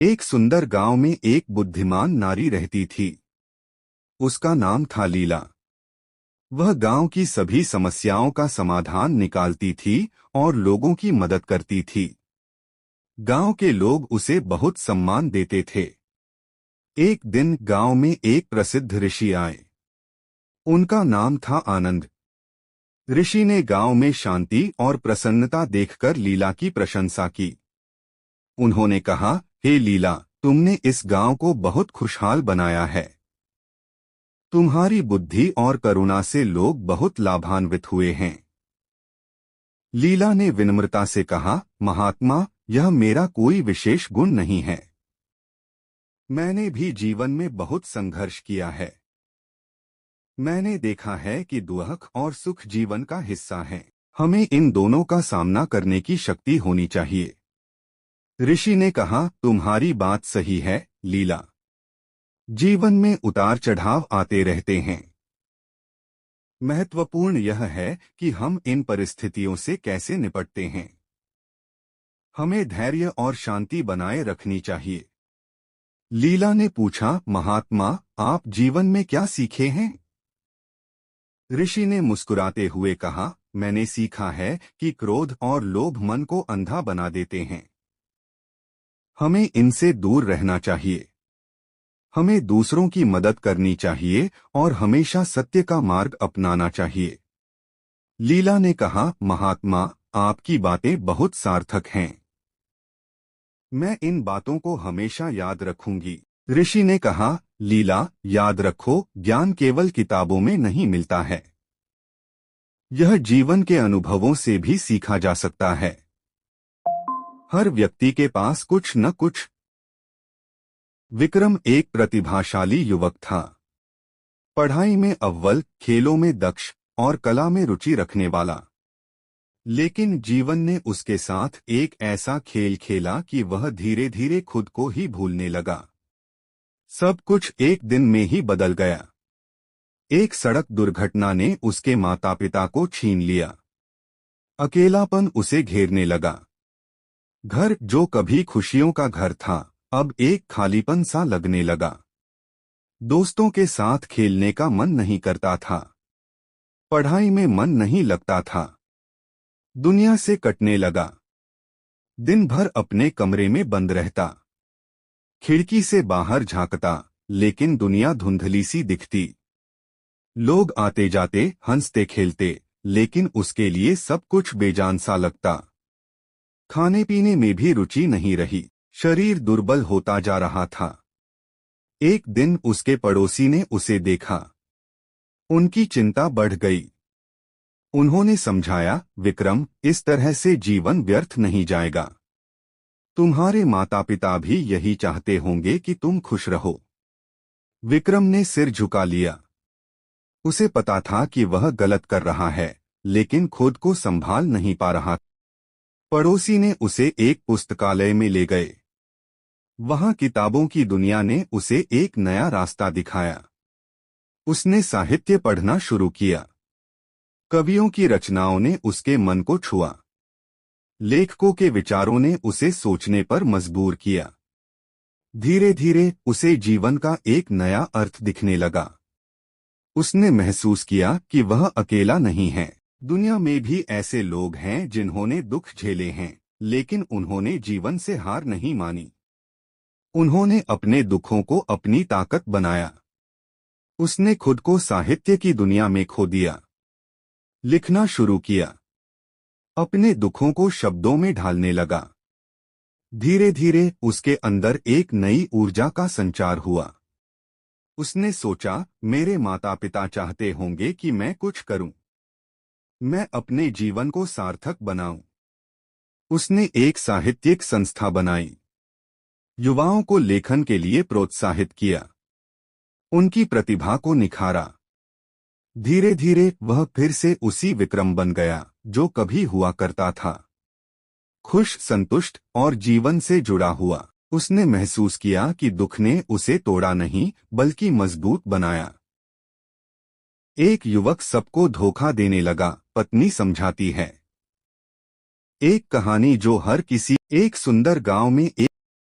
एक सुंदर गांव में एक बुद्धिमान नारी रहती थी। उसका नाम था लीला। वह गांव की सभी समस्याओं का समाधान निकालती थी और लोगों की मदद करती थी। गांव के लोग उसे बहुत सम्मान देते थे। एक दिन गांव में एक प्रसिद्ध ऋषि आए। उनका नाम था आनंद। ऋषि ने गांव में शांति और प्रसन्नता देखकर लीला की प्रशंसा की। उन्होंने कहा, हे लीला, तुमने इस गांव को बहुत खुशहाल बनाया है। तुम्हारी बुद्धि और करुणा से लोग बहुत लाभान्वित हुए हैं। लीला ने विनम्रता से कहा, महात्मा, यह मेरा कोई विशेष गुण नहीं है। मैंने भी जीवन में बहुत संघर्ष किया है। मैंने देखा है कि दुख और सुख जीवन का हिस्सा हैं। हमें इन दोनों का सामना करने की शक्ति होनी चाहिए। ऋषि ने कहा, तुम्हारी बात सही है लीला। जीवन में उतार चढ़ाव आते रहते हैं। महत्वपूर्ण यह है कि हम इन परिस्थितियों से कैसे निपटते हैं। हमें धैर्य और शांति बनाए रखनी चाहिए। लीला ने पूछा, महात्मा, आप जीवन में क्या सीखे हैं? ऋषि ने मुस्कुराते हुए कहा, मैंने सीखा है कि क्रोध और लोभ मन को अंधा बना देते हैं। हमें इनसे दूर रहना चाहिए। हमें दूसरों की मदद करनी चाहिए और हमेशा सत्य का मार्ग अपनाना चाहिए। लीला ने कहा, महात्मा, आपकी बातें बहुत सार्थक हैं। मैं इन बातों को हमेशा याद रखूंगी। ऋषि ने कहा, लीला, याद रखो, ज्ञान केवल किताबों में नहीं मिलता है। यह जीवन के अनुभवों से भी सीखा जा सकता है। हर व्यक्ति के पास कुछ न कुछ। विक्रम एक प्रतिभाशाली युवक था। पढ़ाई में अव्वल, खेलों में दक्ष और कला में रुचि रखने वाला। लेकिन जीवन ने उसके साथ एक ऐसा खेल खेला कि वह धीरे धीरे खुद को ही भूलने लगा। सब कुछ एक दिन में ही बदल गया। एक सड़क दुर्घटना ने उसके माता पिता को छीन लिया। अकेलापन उसे घेरने लगा। घर जो कभी खुशियों का घर था, अब एक खालीपन सा लगने लगा। दोस्तों के साथ खेलने का मन नहीं करता था। पढ़ाई में मन नहीं लगता था। दुनिया से कटने लगा। दिन भर अपने कमरे में बंद रहता। खिड़की से बाहर झांकता, लेकिन दुनिया धुंधली सी दिखती। लोग आते जाते, हंसते खेलते, लेकिन उसके लिए सब कुछ बेजान सा लगता। खाने पीने में भी रुचि नहीं रही। शरीर दुर्बल होता जा रहा था। एक दिन उसके पड़ोसी ने उसे देखा। उनकी चिंता बढ़ गई। उन्होंने समझाया, विक्रम, इस तरह से जीवन व्यर्थ नहीं जाएगा। तुम्हारे माता पिता भी यही चाहते होंगे कि तुम खुश रहो। विक्रम ने सिर झुका लिया। उसे पता था कि वह गलत कर रहा है, लेकिन खुद को संभाल नहीं पा रहा। पड़ोसी ने उसे एक पुस्तकालय में ले गए। वहां किताबों की दुनिया ने उसे एक नया रास्ता दिखाया। उसने साहित्य पढ़ना शुरू किया। कवियों की रचनाओं ने उसके मन को छुआ। लेखकों के विचारों ने उसे सोचने पर मजबूर किया। धीरे धीरे उसे जीवन का एक नया अर्थ दिखने लगा। उसने महसूस किया कि वह अकेला नहीं है। दुनिया में भी ऐसे लोग हैं जिन्होंने दुख झेले हैं, लेकिन उन्होंने जीवन से हार नहीं मानी। उन्होंने अपने दुखों को अपनी ताकत बनाया। उसने खुद को साहित्य की दुनिया में खो दिया। लिखना शुरू किया। अपने दुखों को शब्दों में ढालने लगा। धीरे धीरे उसके अंदर एक नई ऊर्जा का संचार हुआ। उसने सोचा, मेरे माता पिता चाहते होंगे कि मैं कुछ करूं। मैं अपने जीवन को सार्थक बनाऊं। उसने एक साहित्यिक संस्था बनाई। युवाओं को लेखन के लिए प्रोत्साहित किया। उनकी प्रतिभा को निखारा। धीरे धीरे वह फिर से उसी विक्रम बन गया जो कभी हुआ करता था। खुश, संतुष्ट और जीवन से जुड़ा हुआ। उसने महसूस किया कि दुख ने उसे तोड़ा नहीं, बल्कि मजबूत बनाया। एक युवक सबको धोखा देने लगा, पत्नी समझाती है। एक कहानी जो हर किसी। एक सुंदर गांव में एक